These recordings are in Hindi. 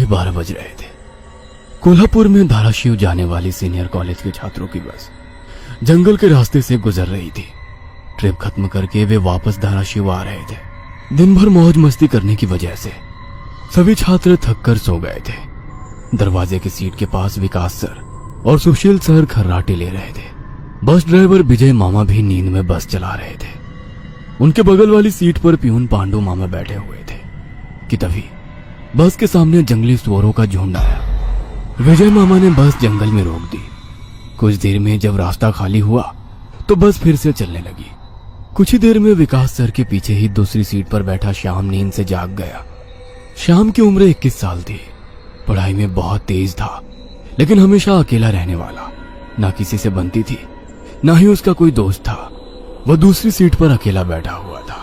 12:30 बज रहे थे। कोल्हापुर में धाराशिव जाने वाली सीनियर कॉलेज के छात्रों की बस जंगल के रास्ते से गुजर रही थी। ट्रिप खत्म करके वे वापस धाराशिव आ रहे थे। दिन भर मौज मस्ती करने की वजह से सभी छात्र थक कर सो गए थे। दरवाजे की सीट के पास विकास सर और सुशील सर खर्राटे ले रहे थे। बस ड्राइवर विजय मामा भी नींद में बस चला रहे थे। उनके बगल वाली सीट पर प्यून पांडु मामा बैठे हुए थे कि तभी बस के सामने जंगली सुअरों का झुंड आया। विजय मामा ने बस जंगल में रोक दी। कुछ देर में जब रास्ता खाली हुआ तो बस फिर से चलने लगी। कुछ ही देर में विकास सर के पीछे ही दूसरी सीट पर बैठा श्याम नींद से जाग गया। श्याम की उम्र 21 साल थी। पढ़ाई में बहुत तेज था, लेकिन हमेशा अकेला रहने वाला। ना किसी से बनती थी, ना ही उसका कोई दोस्त था। वह दूसरी सीट पर अकेला बैठा हुआ था।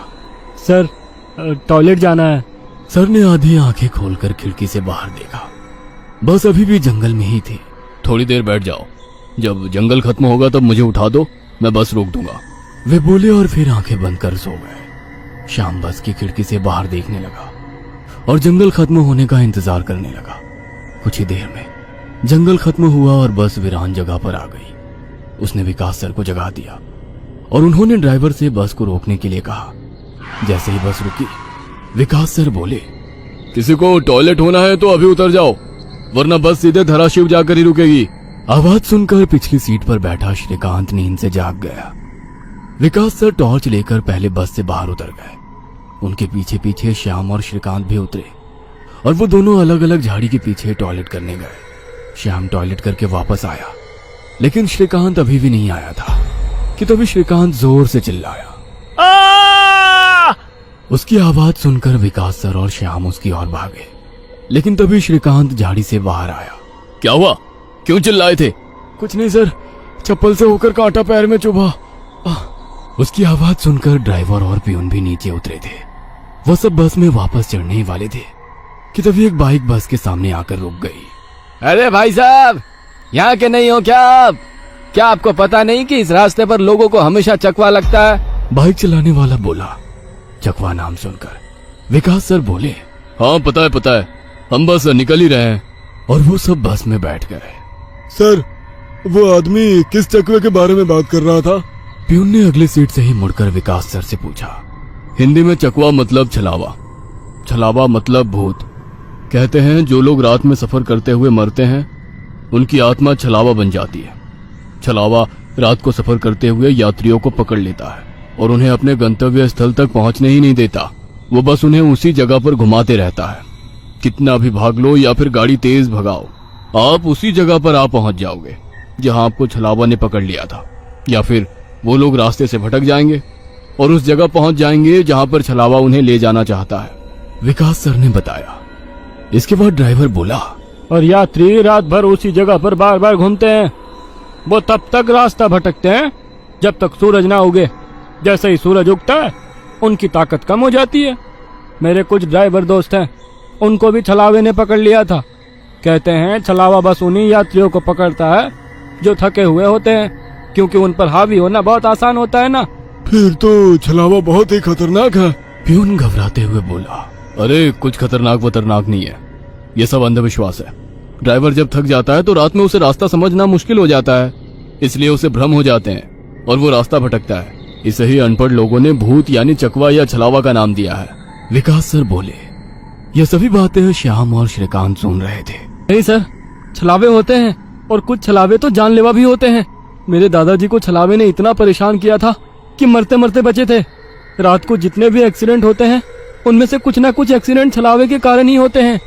सर, टॉयलेट जाना है। सर ने आधी आंखें खोलकर खिड़की से बाहर देखा। बस अभी भी जंगल में ही थी। थोड़ी देर बैठ जाओ, जब जंगल खत्म होगा तब मुझे उठा दो, मैं बस रोक दूंगा, वे बोले और फिर आंखें बंद कर सो गए। श्याम बस की खिड़की से बाहर देखने लगा और जंगल खत्म होने का इंतजार करने लगा। कुछ ही देर में जंगल खत्म हुआ और बस वीरान जगह पर आ गई। उसने विकास सर को जगा दिया और उन्होंने ड्राइवर से बस को रोकने के लिए कहा। जैसे ही बस रुकी, विकास सर बोले, किसी को टॉयलेट होना है तो अभी उतर जाओ, वरना बस सीधे धाराशिव जाकर ही रुकेगी। आवाज सुनकर पिछली सीट पर बैठा श्रीकांत नींद से जाग गया। विकास सर टॉर्च लेकर पहले बस से बाहर उतर गए। उनके पीछे पीछे श्याम और श्रीकांत भी उतरे और वो दोनों अलग अलग झाड़ी के पीछे टॉयलेट करने गए। श्याम टॉयलेट करके वापस आया, लेकिन श्रीकांत अभी भी नहीं आया था कि तभी श्रीकांत जोर से चिल्लाया। उसकी आवाज सुनकर विकास सर और श्याम उसकी ओर भागे, लेकिन तभी श्रीकांत झाड़ी से बाहर आया। क्या हुआ, क्यों चिल्लाए थे? कुछ नहीं सर, चप्पल से होकर कांटा पैर में चुभा। उसकी आवाज सुनकर ड्राइवर और प्यून भी नीचे उतरे थे। वो सब बस में वापस चढ़ने ही वाले थे कि तभी एक बाइक बस के सामने आकर रुक गई। अरे भाई साहब, यहाँ के नहीं हो क्या आप? क्या आपको पता नहीं कि इस रास्ते पर लोगों को हमेशा चकवा लगता है? बाइक चलाने वाला बोला। चकवा नाम सुनकर विकास सर बोले, हाँ पता है, हम बस निकल ही रहे हैं। और वो सब बस में बैठ गए। सर, वो आदमी किस चकवे के बारे में बात कर रहा था? प्यून ने अगली सीट से ही मुड़कर विकास सर से पूछा। हिंदी में चकवा मतलब छलावा, छलावा मतलब भूत। कहते हैं जो लोग रात में सफर करते हुए मरते हैं, उनकी आत्मा छलावा बन जाती है। छलावा रात को सफर करते हुए यात्रियों को पकड़ लेता है और उन्हें अपने गंतव्य स्थल तक पहुंचने ही नहीं देता। वो बस उन्हें उसी जगह पर घुमाते रहता है। कितना भी भाग लो या फिर गाड़ी तेज भगाओ, आप उसी जगह पर आ पहुंच जाओगे जहां आपको छलावा ने पकड़ लिया था। या फिर वो लोग रास्ते से भटक जाएंगे और उस जगह पहुंच जाएंगे जहां पर छलावा उन्हें ले जाना चाहता है, विकास सर ने बताया। इसके बाद ड्राइवर बोला, और यात्री रात भर उसी जगह पर बार बार घूमते हैं। वो तब तक रास्ता भटकते हैं जब तक सूरज ना उगे। जैसे ही सूरज उगता है, उनकी ताकत कम हो जाती है। मेरे कुछ ड्राइवर दोस्त हैं, उनको भी छलावे ने पकड़ लिया था। कहते हैं छलावा बस उन्हीं यात्रियों को पकड़ता है जो थके हुए होते हैं, क्योंकि उन पर हावी होना बहुत आसान होता है ना। फिर तो छलावा बहुत ही खतरनाक है। प्यून घबराते हुए बोला, अरे कुछ खतरनाक वतरनाक नहीं है, ये सब अंधविश्वास है। ड्राइवर जब थक जाता है तो रात में उसे रास्ता समझना मुश्किल हो जाता है, इसलिए उसे भ्रम हो जाते हैं और वो रास्ता भटकता है। इसे ही अनपढ़ लोगों ने भूत यानी चकवा या छलावा का नाम दिया है, विकास सर बोले। ये सभी बातें श्याम और श्रीकांत सुन रहे थे। नहीं सर, छलावे होते हैं और कुछ छलावे तो जानलेवा भी होते हैं। मेरे दादाजी को छलावे ने इतना परेशान किया था कि मरते मरते बचे थे। रात को जितने भी एक्सीडेंट होते हैं, उनमें से कुछ ना कुछ एक्सीडेंट छलावे के कारण ही होते हैं।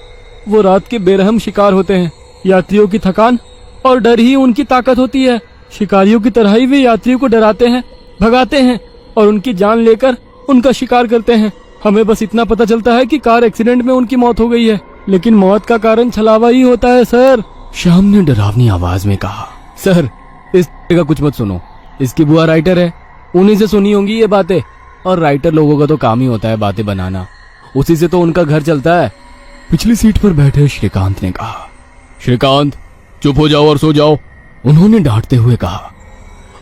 वो रात के बेरहम शिकार होते हैं। यात्रियों की थकान और डर ही उनकी ताकत होती है। शिकारियों की तरह ही वे यात्रियों को डराते हैं, भगाते हैं और उनकी जान लेकर उनका शिकार करते हैं। हमें बस इतना पता चलता है कि कार एक्सीडेंट में उनकी मौत हो गई है, लेकिन मौत का कारण छलावा ही होता है सर। श्याम ने डरावनी आवाज में कहा। सर, इस का कुछ मत सुनो, इसकी बुआ राइटर है, उन्हीं से सुनी होंगी ये बातें। और राइटर लोगों का तो काम ही होता है बातें बनाना, उसी से तो उनका घर चलता है। पिछली सीट पर बैठे श्रीकांत ने कहा। श्रीकांत, चुप हो जाओ और सो जाओ, उन्होंने डांटते हुए कहा।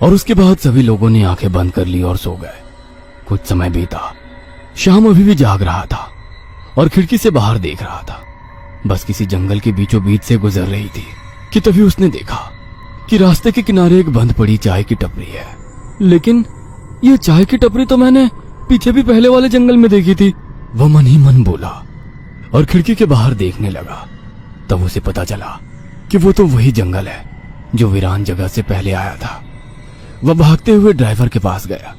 और उसके बाद सभी लोगों ने आंखें बंद कर ली और सो गए। कुछ समय बीता। श्याम अभी भी जाग रहा था और खिड़की से बाहर देख रहा था। बस किसी जंगल के बीचों बीच से गुजर रही थी कि तभी उसने देखा कि रास्ते के किनारे एक बंद पड़ी चाय की टपरी है। लेकिन ये चाय की टपरी तो मैंने पीछे भी पहले वाले जंगल में देखी थी। वह मन ही मन बोला और खिड़की के बाहर देखने लगा। तब उसे पता चला कि वो तो वही जंगल है जो वीरान जगह से पहले आया था। वह भागते हुए ड्राइवर के पास गया।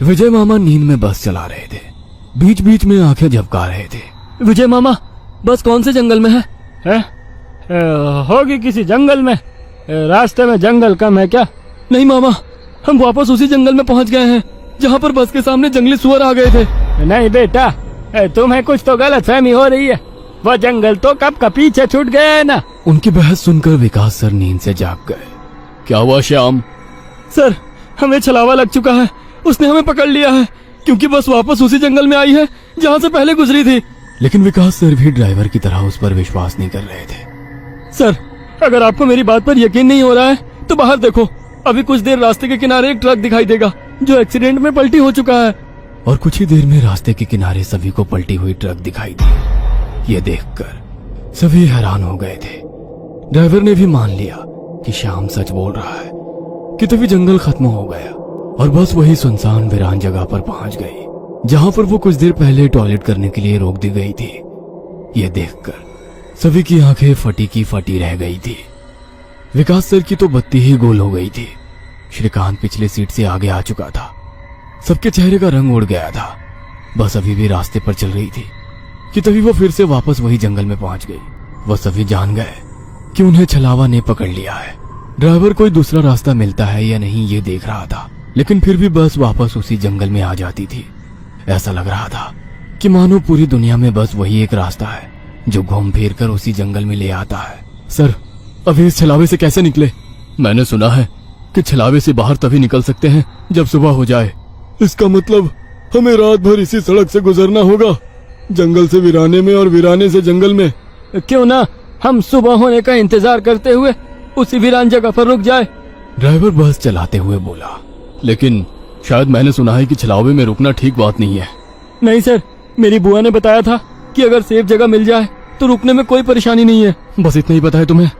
विजय मामा नींद में बस चला रहे थे, बीच बीच में आंखें झपका रहे थे। विजय मामा, बस कौन से जंगल में है? होगी किसी जंगल में। रास्ते में जंगल कम है क्या? नहीं मामा, हम वापस उसी जंगल में पहुंच गए हैं जहां पर बस के सामने जंगली सुअर आ गए थे। नहीं बेटा, तुम्हें कुछ तो गलतफहमी हो रही है। वो जंगल तो कब का पीछे छूट गया है ना। उनकी बहस सुनकर विकास सर नींद से जाग गए। क्या हुआ श्याम? सर, हमें छलावा लग चुका है। उसने हमें पकड़ लिया है क्योंकि बस वापस उसी जंगल में आई है जहां से पहले गुजरी थी। लेकिन विकास सर भी ड्राइवर की तरह उस पर विश्वास नहीं कर रहे थे। सर, अगर आपको मेरी बात पर यकीन नहीं हो रहा है तो बाहर देखो। अभी कुछ देर रास्ते के किनारे एक ट्रक दिखाई देगा जो एक्सीडेंट में पलटी हो चुका है। और कुछ ही देर में रास्ते के किनारे सभी को पलटी हुई ट्रक दिखाई दी। ये देखकर सभी हैरान हो गए थे। ड्राइवर ने भी मान लिया कि श्याम सच बोल रहा है कि तभी जंगल खत्म हो गया और बस वही सुनसान वीरान जगह पर पहुंच गई जहां पर वो कुछ देर पहले टॉयलेट करने के लिए रोक दी गई थी। ये देखकर सभी की आंखें फटी की फटी रह गई थी। विकास सर की तो बत्ती ही गोल हो गई थी। श्रीकांत पिछले सीट से आगे आ चुका था। सबके चेहरे का रंग उड़ गया था। बस अभी भी रास्ते पर चल रही थी कि तभी वो फिर से वापस वही जंगल में पहुंच गई। वह सभी जान गए कि उन्हें छलावा ने पकड़ लिया है। ड्राइवर कोई दूसरा रास्ता मिलता है या नहीं ये देख रहा था, लेकिन फिर भी बस वापस उसी जंगल में आ जाती थी। ऐसा लग रहा था कि मानो पूरी दुनिया में बस वही एक रास्ता है जो घूम फिर कर उसी जंगल में ले आता है। सर, अभी इस छलावे से कैसे निकले? मैंने सुना है कि छलावे से बाहर तभी निकल सकते हैं जब सुबह हो जाए। इसका मतलब हमें रात भर इसी सड़क से गुजरना होगा, जंगल से वीराने में और वीराने से जंगल में। क्यों ना हम सुबह होने का इंतजार करते हुए उसी वीरान जगह पर रुक जाए। ड्राइवर बस चलाते हुए बोला। लेकिन शायद मैंने सुना है कि छलावे में रुकना ठीक बात नहीं है। नहीं सर, मेरी बुआ ने बताया था कि अगर सेफ जगह मिल जाए तो रुकने में कोई परेशानी नहीं है। बस इतना ही पता है तुम्हें?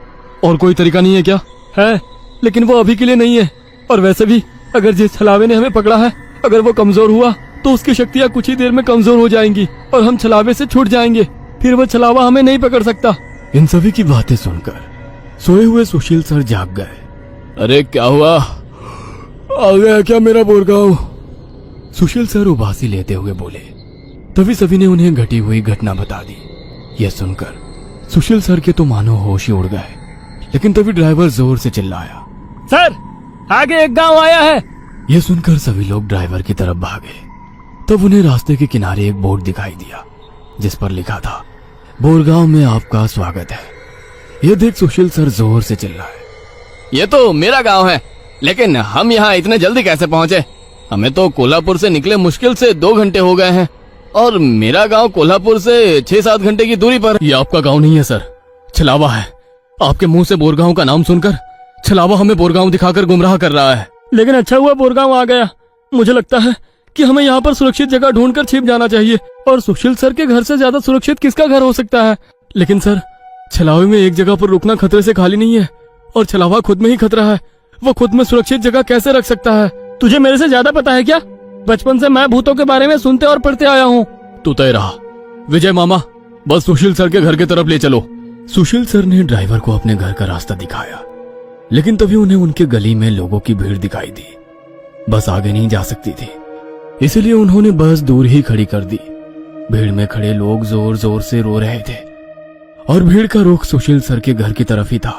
और कोई तरीका नहीं है क्या? है, लेकिन वो अभी के लिए नहीं है। और वैसे भी अगर जिस छलावे ने हमें पकड़ा है, अगर वो कमजोर हुआ तो उसकी शक्तियाँ कुछ ही देर में कमजोर हो जाएंगी और हम छलावे से छूट जाएंगे। फिर वो छलावा हमें नहीं पकड़ सकता। इन सभी की बातें सुनकर सोए हुए सुशील सर जाग गए। अरे क्या हुआ? आ गया क्या मेरा बोरगांव? सुशील सर उबासी लेते हुए बोले। तभी सभी ने उन्हें घटी हुई घटना बता दी। यह सुनकर सुशील सर के तो मानो होश ही उड़ गए। लेकिन तभी ड्राइवर जोर से चिल्लाया, सर, आगे एक गांव आया है। यह सुनकर सभी लोग ड्राइवर की तरफ भागे। तब उन्हें रास्ते के किनारे एक बोर्ड दिखाई दिया जिस पर लिखा था, बोरगांव में आपका स्वागत है। यह देख सुशील सर जोर से चिल्लाए, ये तो मेरा गांव है, लेकिन हम यहाँ इतने जल्दी कैसे पहुँचे? हमें तो कोल्हापुर से निकले मुश्किल से 2 घंटे हो गए हैं और मेरा गांव कोल्हापुर से 6-7 घंटे की दूरी पर। ये आपका गांव नहीं है सर, छलावा है। आपके मुंह से बोरगांव का नाम सुनकर छलावा हमें बोरगांव दिखाकर गुमराह कर रहा है। लेकिन अच्छा हुआ बोरगांव आ गया। मुझे लगता है कि हमें यहाँ पर सुरक्षित जगह ढूंढकर छिप जाना चाहिए। और सुशील सर के घर से ज्यादा सुरक्षित किसका घर हो सकता है? लेकिन सर, छलावे में एक जगह पर रुकना खतरे से खाली नहीं है और छलावा खुद में ही खतरा है। वो खुद में सुरक्षित जगह कैसे रख सकता है? तुझे मेरे से ज्यादा पता है क्या? बचपन से मैं भूतों के बारे में सुनते और पढ़ते आया हूँ। तू तय रहा। विजय मामा, बस सुशील सर के घर की तरफ ले चलो। सुशील सर ने ड्राइवर को अपने घर का रास्ता दिखाया, लेकिन तभी उन्हें उनके गली में लोगों की भीड़ दिखाई दी। बस आगे नहीं जा सकती थी, इसलिए उन्होंने बस दूर ही खड़ी कर दी। भीड़ में खड़े लोग जोर जोर से रो रहे थे और भीड़ का रुख सुशील सर के घर की तरफ ही था।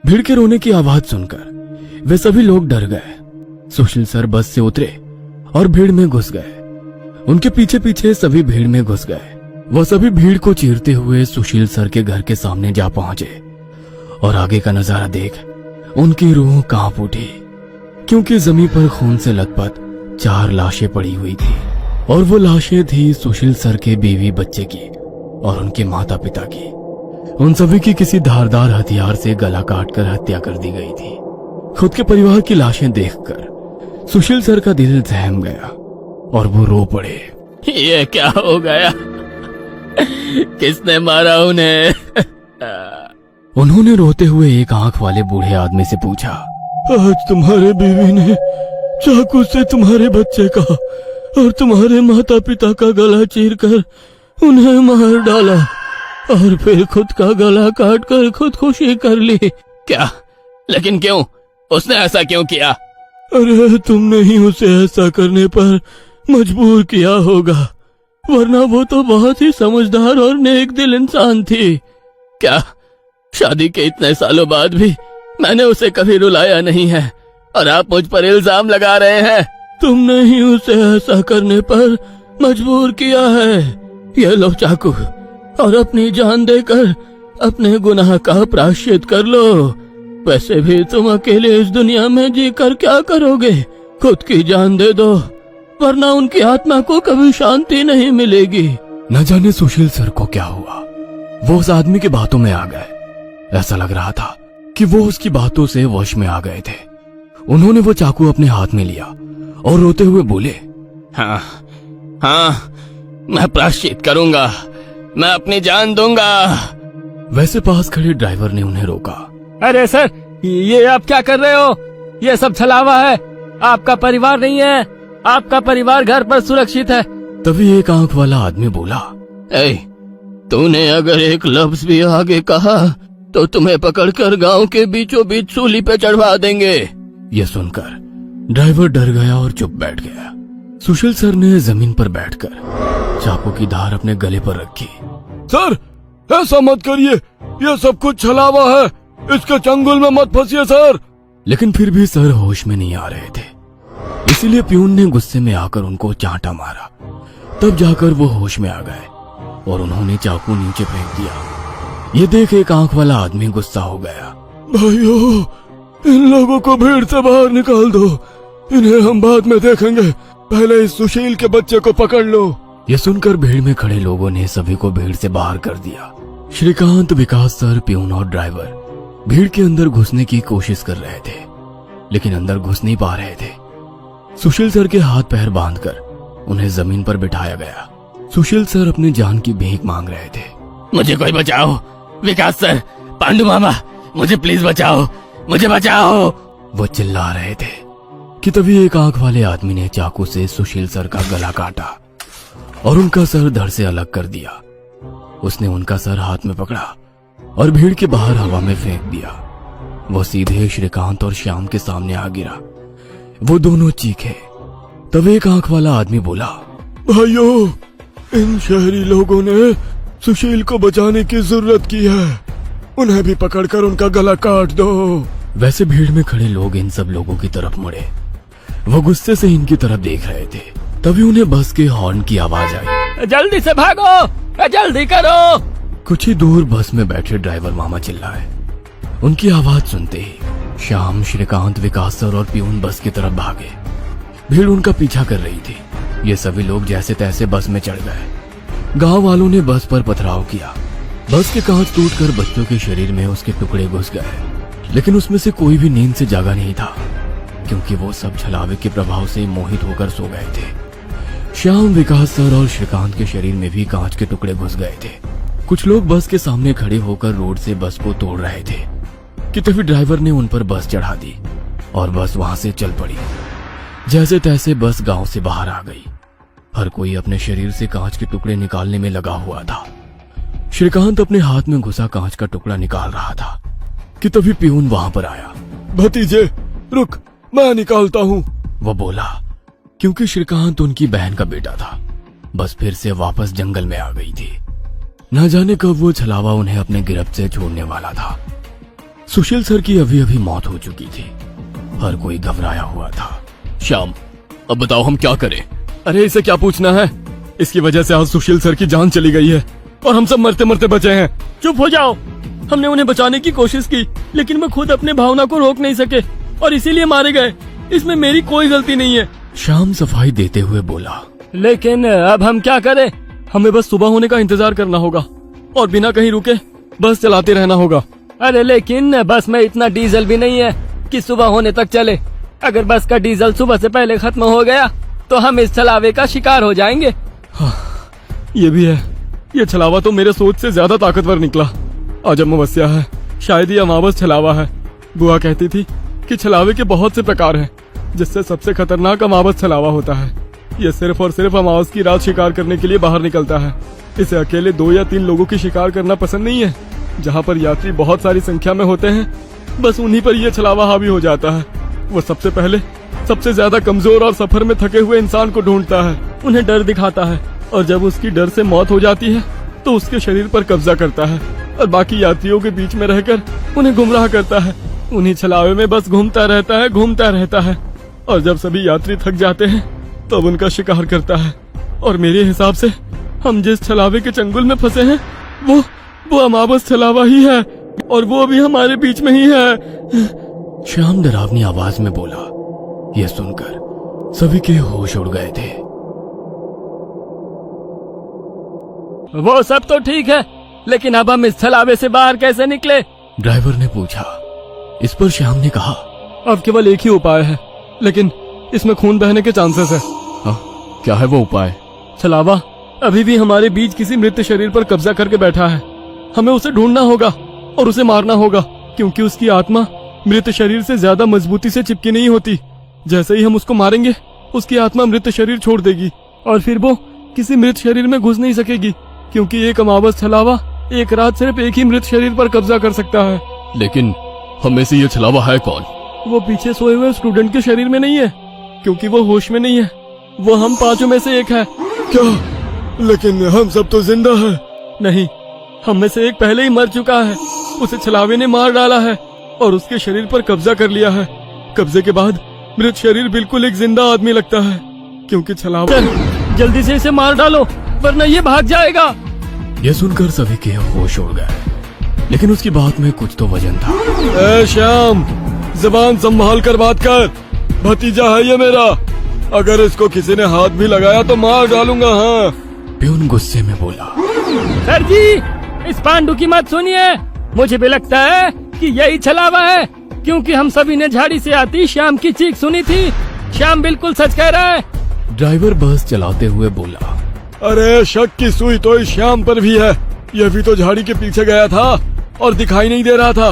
भीड़ के रोने की आवाज सुनकर वे सभी लोग डर गए। सुशील सर बस से उतरे और भीड़ में घुस गए। उनके पीछे पीछे सभी भीड़ में घुस गए। वह सभी भीड़ को चीरते हुए सुशील सर के घर के सामने जा पहुंचे और आगे का नजारा देख उनकी रूह कांप उठी, क्योंकि जमीन पर खून से लथपथ 4 लाशें पड़ी हुई थी और वो लाशें थी सुशील सर के बीवी बच्चे की और उनके माता पिता की। उन सभी की किसी धारदार हथियार से गला काटकर हत्या कर दी गई थी। खुद के परिवार की लाशें देखकर सुशील सर का दिल सहम गया और वो रो पड़े। ये क्या हो गया? किसने मारा उन्हें? उन्होंने रोते हुए एक आंख वाले बूढ़े आदमी से पूछा। आज तुम्हारे बीवी ने चाकू से तुम्हारे बच्चे का और तुम्हारे माता पिता का गला चीरकर उन्हें मार डाला और फिर खुद का गला काट कर खुदकुशी कर ली। क्या? लेकिन क्यों? उसने ऐसा क्यों किया? अरे तुमने ही उसे ऐसा करने पर मजबूर किया होगा, वरना वो तो बहुत ही समझदार और नेक दिल इंसान थी। क्या शादी के इतने सालों बाद भी मैंने उसे कभी रुलाया नहीं है और आप मुझ पर इल्जाम लगा रहे हैं? तुमने ही उसे ऐसा करने पर मजबूर किया है। ये लो चाकू और अपनी जान देकर अपने गुनाह का प्रायश्चित कर लो। वैसे भी तुम अकेले इस दुनिया में जीकर क्या करोगे? खुद की जान दे दो, वरना उनकी आत्मा को कभी शांति नहीं मिलेगी। न जाने सुशील सर को क्या हुआ, वो उस आदमी की बातों में आ गए। ऐसा लग रहा था कि वो उसकी बातों से वश में आ गए थे। उन्होंने वो चाकू अपने हाथ में लिया और रोते हुए बोले, हाँ हाँ, मैं प्रायश्चित करूंगा, मैं अपनी जान दूंगा। वैसे पास खड़े ड्राइवर ने उन्हें रोका। अरे सर, ये आप क्या कर रहे हो? ये सब छलावा है। आपका परिवार नहीं है, आपका परिवार घर पर सुरक्षित है। तभी एक आंख वाला आदमी बोला, ए, तूने अगर एक लफ्ज भी आगे कहा तो तुम्हें पकड़कर गांव के बीचों बीच सूली पे चढ़वा देंगे। यह सुनकर ड्राइवर डर गया और चुप बैठ गया। सुशील सर ने जमीन पर बैठकर चाकू की धार अपने गले पर रखी। सर, ऐसा मत करिए, ये सब कुछ छलावा है, इसके चंगुल में मत फंसिए सर। लेकिन फिर भी सर होश में नहीं आ रहे थे, इसीलिए प्यून ने गुस्से में आकर उनको चांटा मारा। तब जाकर वो होश में आ गए और उन्होंने चाकू नीचे फेंक दिया। ये देख एक आंख वाला आदमी गुस्सा हो गया। भाइयों, इन लोगों को भीड़ से बाहर निकाल दो, इन्हें हम बाद में देखेंगे, पहले इस सुशील के बच्चे को पकड़ लो। ये सुनकर भीड़ में खड़े लोगों ने सभी को भीड़ से बाहर कर दिया। श्रीकांत, विकास सर, प्यून और ड्राइवर भीड़ के अंदर घुसने की कोशिश कर रहे थे, लेकिन अंदर घुस नहीं पा रहे थे। सुशील सर के हाथ पैर बांधकर उन्हें जमीन पर बिठाया गया। सुशील सर अपनी जान की भीख मांग रहे थे। मुझे कोई बचाओ, विकास सर, पांडु मामा, मुझे प्लीज बचाओ, मुझे बचाओ। वो चिल्ला रहे थे कि तभी एक आंख वाले आदमी ने चाकू से सुशील सर का गला काटा और उनका सर धड़ से अलग कर दिया। उसने उनका सर हाथ में पकड़ा और भीड़ के बाहर हवा में फेंक दिया। वो सीधे श्रीकांत और श्याम के सामने आ गिरा। वो दोनों चीखे। तब एक आंख वाला आदमी बोला, भाइयों, इन शहरी लोगों ने सुशील को बचाने की जरूरत की है, उन्हें भी पकड़कर उनका गला काट दो। वैसे भीड़ में खड़े लोग इन सब लोगों की तरफ मुड़े। वो गुस्से से इनकी तरफ देख रहे थे। तभी उन्हें बस के हॉर्न की आवाज आई। जल्दी से भागो, जल्दी करो। कुछ ही दूर बस में बैठे ड्राइवर मामा चिल्लाए। उनकी आवाज सुनते ही श्याम, श्रीकांत, विकास सर और प्यून बस की तरफ भागे। भीड़ उनका पीछा कर रही थी। ये सभी लोग जैसे तैसे बस में चढ़ गए। गांव वालों ने बस पर पथराव किया। बस के कांच टूटकर बच्चों के शरीर में उसके टुकड़े घुस गए, लेकिन उसमें से कोई भी नींद से जागा नहीं था, क्योंकि वो सब छलावे के प्रभाव से मोहित होकर सो गए थे। श्याम, विकास सर और श्रीकांत के शरीर में भी कांच के टुकड़े घुस गए थे। कुछ लोग बस के सामने खड़े होकर रोड से बस को तोड़ रहे थे कि तभी ड्राइवर ने उन पर बस चढ़ा दी और बस वहां से चल पड़ी। जैसे तैसे बस गांव से बाहर आ गई। हर कोई अपने शरीर से कांच के टुकड़े निकालने में लगा हुआ था। श्रीकांत अपने हाथ में घुसा कांच का टुकड़ा निकाल रहा था कि तभी प्यून वहां पर आया। भतीजे, रुक, मैं निकालता हूँ, वो बोला, क्योंकि श्रीकांत उनकी बहन का बेटा था। बस फिर से वापस जंगल में आ गई थी। न जाने कब वो छलावा उन्हें अपने गिरफ्त से छोड़ने वाला था। सुशील सर की अभी अभी मौत हो चुकी थी। हर कोई घबराया हुआ था। श्याम, अब बताओ हम क्या करें? अरे इसे क्या पूछना है, इसकी वजह से आज सुशील सर की जान चली गई है और हम सब मरते मरते बचे हैं। चुप हो जाओ। हमने उन्हें बचाने की कोशिश की, लेकिन वो खुद अपने भावना को रोक नहीं सके और इसीलिए मारे गए। इसमें मेरी कोई गलती नहीं है। श्याम सफाई देते हुए बोला, लेकिन अब हम क्या करें? हमें बस सुबह होने का इंतजार करना होगा और बिना कहीं रुके बस चलाते रहना होगा। अरे लेकिन बस में इतना डीजल भी नहीं है कि सुबह होने तक चले। अगर बस का डीजल सुबह से पहले खत्म हो गया तो हम इस छलावे का शिकार हो जाएंगे। ये भी है, ये छलावा तो मेरे सोच से ज्यादा ताकतवर निकला। आज अमावस्या है, शायद ये अमावस छलावा है। बुआ कहती थी कि छलावे के बहुत से प्रकार हैं, जिससे सबसे खतरनाक अमावस छलावा होता है। ये सिर्फ और सिर्फ अमावस की रात शिकार करने के लिए बाहर निकलता है। इसे अकेले 2 या 3 लोगों की शिकार करना पसंद नहीं है। जहाँ पर यात्री बहुत सारी संख्या में होते हैं, बस उन्हीं पर यह छलावा हावी हो जाता है। वो सबसे पहले सबसे ज्यादा कमजोर और सफर में थके हुए इंसान को ढूंढता है, उन्हें डर दिखाता है, और जब उसकी डर से मौत हो जाती है तो उसके शरीर पर कब्जा करता है और बाकी यात्रियों के बीच में रहकर उन्हें गुमराह करता है। उन्हीं छलावे में बस घूमता रहता है और जब सभी यात्री थक जाते हैं तब उनका शिकार करता है। और मेरे हिसाब से हम जिस छलावे के चंगुल में फंसे हैं वो अमावस छलावा ही है, और वो भी हमारे बीच में ही है। श्याम डरावनी आवाज में बोला। यह सुनकर सभी के होश उड़ गए थे। वो सब तो ठीक है, लेकिन अब हम इस छलावे से बाहर कैसे निकले? ड्राइवर ने पूछा। इस पर श्याम ने कहा, अब केवल एक ही उपाय है, लेकिन इसमें खून बहने के चांसेस है। हाँ, क्या है वो उपाय? छलावा अभी भी हमारे बीच किसी मृत शरीर पर कब्जा करके बैठा है। हमें उसे ढूंढना होगा और उसे मारना होगा, क्योंकि उसकी आत्मा मृत शरीर से ज्यादा मजबूती से चिपकी नहीं होती। जैसे ही हम उसको मारेंगे, उसकी आत्मा मृत शरीर छोड़ देगी और फिर वो किसी मृत शरीर में घुस नहीं सकेगी, क्योंकि एक अमावस छलावा एक रात सिर्फ एक ही मृत शरीर पर कब्जा कर सकता है। लेकिन हम में से ये छलावा है कौन? वो पीछे सोए हुए स्टूडेंट के शरीर में नहीं है, क्योंकि वो होश में नहीं है। वो हम 5 में से एक है। क्या? लेकिन हम सब तो जिंदा हैं। नहीं, हम में से एक पहले ही मर चुका है। उसे छलावे ने मार डाला है और उसके शरीर पर कब्जा कर लिया है। कब्जे के बाद मृत शरीर बिल्कुल एक जिंदा आदमी लगता है, क्योंकि छलावा। जल्दी से इसे मार डालो, वरना ये भाग जाएगा। यह सुनकर सभी के होश उड़ गए, लेकिन उसकी बात में कुछ तो वजन था। ए श्याम, जबान संभाल कर बात कर। भतीजा है ये मेरा, अगर इसको किसी ने हाथ भी लगाया तो मार डालूंगा। हाँ। प्यून गुस्से में बोला। सर जी, इस पांडु की मत सुनिए। मुझे भी लगता है कि यही छलावा है, क्योंकि हम सभी ने झाड़ी से आती श्याम की चीख सुनी थी। श्याम बिल्कुल सच कह रहा है। ड्राइवर बस चलाते हुए बोला। अरे शक की सुई तो इस श्याम पर भी है। यह भी तो झाड़ी के पीछे गया था और दिखाई नहीं दे रहा था।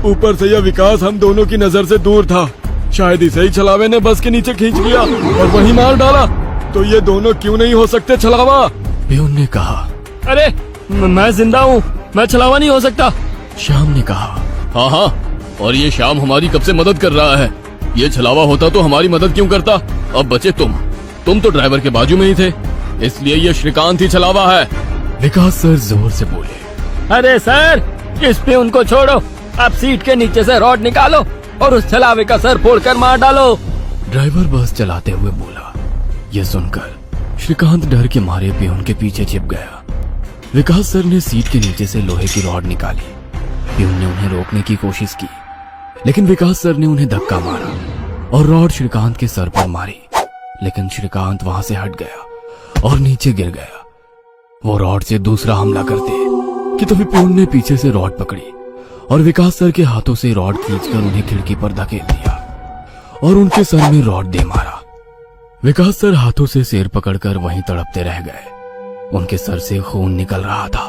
ऊपर से यह विकास हम दोनों की नजर से दूर था। शायद इसे ही छलावे ने बस के नीचे खींच लिया और वहीं मार डाला। तो ये दोनों क्यों नहीं हो सकते छलावा? प्यून ने कहा। अरे मैं जिंदा हूँ, मैं छलावा नहीं हो सकता। श्याम ने कहा। हाँ, और ये श्याम हमारी कब से मदद कर रहा है। ये छलावा होता तो हमारी मदद क्यों करता? अब बचे तुम तो ड्राइवर के बाजू में ही थे, इसलिए ये श्रीकांत ही छलावा है। विकास सर जोर से बोले। अरे सर, इस पे उनको छोड़ो। आप सीट के नीचे से रॉड निकालो और उस छलावे का सर फोड़कर मार डालो। ड्राइवर बस चलाते हुए बोला। यह सुनकर श्रीकांत डर के मारे प्यून के पीछे छिप गया। विकास सर ने सीट के नीचे से लोहे की रॉड निकाली। प्यून ने उन्हें रोकने की कोशिश की, लेकिन विकास सर ने उन्हें धक्का मारा और रॉड श्रीकांत के सर पर मारी। लेकिन श्रीकांत वहां से हट गया और नीचे गिर गया। वो रॉड से दूसरा हमला करते कि तभी प्यून ने पीछे से रॉड पकड़ी और विकास सर के हाथों से रॉड खींचकर उन्हें खिड़की पर धकेल दिया और उनके सर में रॉड दे मारा। विकास सर हाथों से सिर पकड़कर वहीं तड़पते रह गए। उनके सर से खून निकल रहा था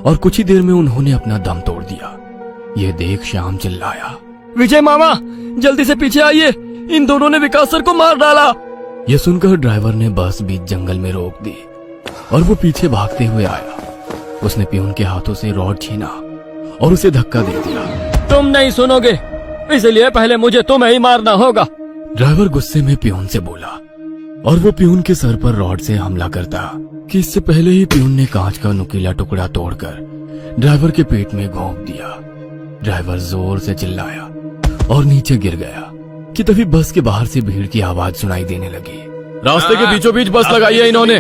और कुछ ही देर में उन्होंने अपना दम तोड़ दिया। यह देख श्याम चिल्लाया। विजय मामा, जल्दी से पीछे आइए, इन दोनों ने विकास सर को मार डाला। यह सुनकर ड्राइवर ने बस बीच जंगल में रोक दी और वो पीछे भागते हुए आया। उसने प्यून के हाथों से रॉड छीना और उसे धक्का दे दिया। तुम नहीं सुनोगे, इसलिए पहले मुझे तुम्हें ही मारना होगा। ड्राइवर गुस्से में प्यून से बोला और वो प्यून के सर पर रॉड से हमला करता कि इससे पहले ही प्यून ने कांच का नुकीला टुकड़ा तोड़कर ड्राइवर के पेट में घोंप दिया। ड्राइवर जोर से चिल्लाया और नीचे गिर गया कि तभी बस के बाहर से भीड़ की आवाज सुनाई देने लगी। रास्ते के बीचों बीच बस लगाई है इन्होंने।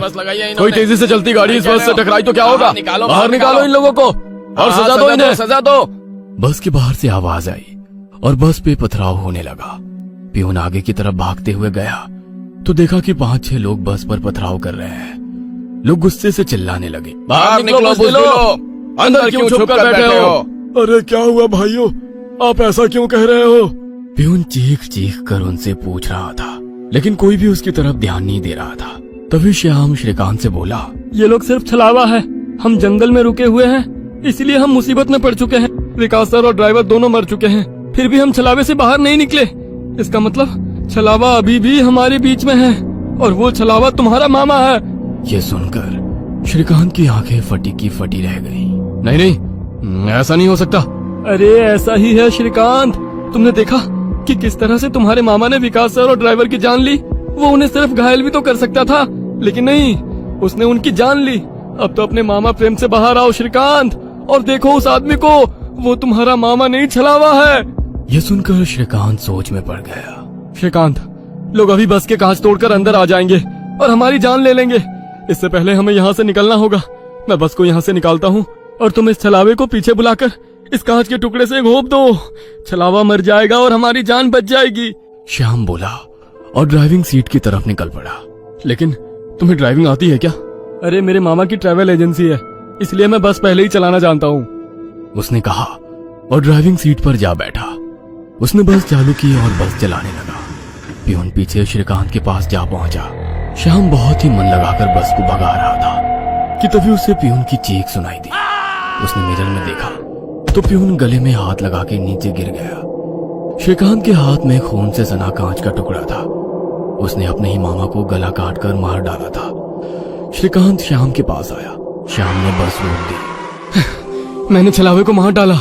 कोई तेजी से चलती गाड़ी इस बस से टकराई तो क्या होगा? बाहर निकालो इन लोगों को और सजा दो इन्हें, सजा दो। बस के बाहर से आवाज आई और बस पे पथराव होने लगा। प्यून आगे की तरफ भागते हुए गया तो देखा कि 5-6 लोग बस पर पथराव कर रहे हैं। लोग गुस्से से चिल्लाने लगे। बाहर निकलो, अंदर क्यों छुप कर बैठे हो? अरे क्या हुआ भाइयों, आप ऐसा क्यों कह रहे हो? प्यून चीख चीख कर उनसे पूछ रहा था, लेकिन कोई भी उसकी तरफ ध्यान नहीं दे रहा था। तभी श्याम श्रीकांत से बोला। ये लोग सिर्फ छलावा है, हम जंगल में रुके हुए हैं, इसलिए हम मुसीबत में पड़ चुके हैं। विकास सर और ड्राइवर दोनों मर चुके हैं, फिर भी हम छलावे से बाहर नहीं निकले। इसका मतलब छलावा अभी भी हमारे बीच में है और वो छलावा तुम्हारा मामा है। ये सुनकर श्रीकांत की आंखें फटी की फटी रह गईं। नहीं नहीं, ऐसा नहीं हो सकता। अरे ऐसा ही है श्रीकांत, तुमने देखा कि किस तरह से तुम्हारे मामा ने विकास सर और ड्राइवर की जान ली। वो उन्हें सिर्फ घायल भी तो कर सकता था, लेकिन नहीं, उसने उनकी जान ली। अब तो अपने मामा प्रेम से बाहर आओ श्रीकांत, और देखो उस आदमी को, वो तुम्हारा मामा नहीं छलावा है। यह सुनकर श्रीकांत सोच में पड़ गया। श्रीकांत, लोग अभी बस के कांच तोड़कर अंदर आ जाएंगे और हमारी जान ले लेंगे। इससे पहले हमें यहाँ से निकलना होगा। मैं बस को यहाँ से निकालता हूँ और तुम इस छलावे को पीछे बुलाकर इस कांच के टुकड़े से घोंप दो। छलावा मर जाएगा और हमारी जान बच जाएगी। श्याम बोला और ड्राइविंग सीट की तरफ निकल पड़ा। लेकिन तुम्हें ड्राइविंग आती है क्या? अरे मेरे मामा की ट्रैवल एजेंसी है, इसलिए मैं बस पहले ही चलाना जानता हूँ, उसने कहा और ड्राइविंग सीट पर जा बैठा। उसने बस चालू की और बस चलाने लगा। पियून पीछे श्रीकांत के पास जा पहुंचा। श्याम बहुत ही मन लगाकर बस को भगा रहा था कि तभी उसे पियून की चीख सुनाई दी। उसने मिरर में देखा तो पियून गले में हाथ लगा के नीचे गिर गया। श्रीकांत के हाथ में खून से सना कांच का टुकड़ा था। उसने अपने ही मामा को गला काटकर मार डाला था। श्रीकांत श्याम के पास आया। श्याम ने बस रोक दी। मैंने छलावे को मार डाला।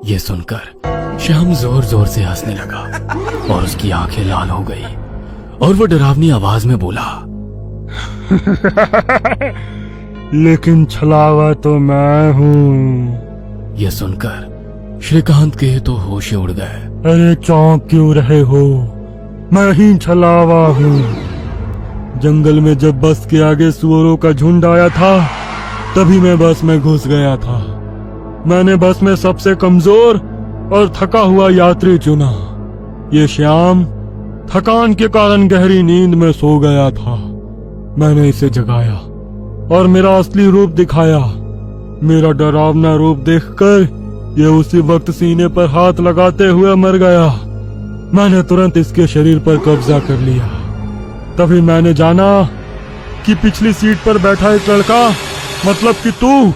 ये सुनकर श्याम जोर जोर से हंसने लगा और उसकी आंखें लाल हो गई और वो डरावनी आवाज में बोला, लेकिन छलावा तो मैं हूँ। यह सुनकर श्रीकांत के तो होश ही उड़ गए। अरे चौंक क्यों रहे हो? मैं ही छलावा हूँ। जंगल में जब बस के आगे सुअरों का झुंड आया था, तभी मैं बस में घुस गया था। मैंने बस में सबसे कमजोर और थका हुआ यात्री चुना। ये श्याम थकान के कारण गहरी नींद में सो गया था। मैंने इसे जगाया और मेरा असली रूप दिखाया। मेरा डरावना रूप देखकर ये उसी वक्त सीने पर हाथ लगाते हुए मर गया। मैंने तुरंत इसके शरीर पर कब्जा कर लिया। तभी मैंने जाना कि पिछली सीट पर बैठा एक लड़का, मतलब कि तू,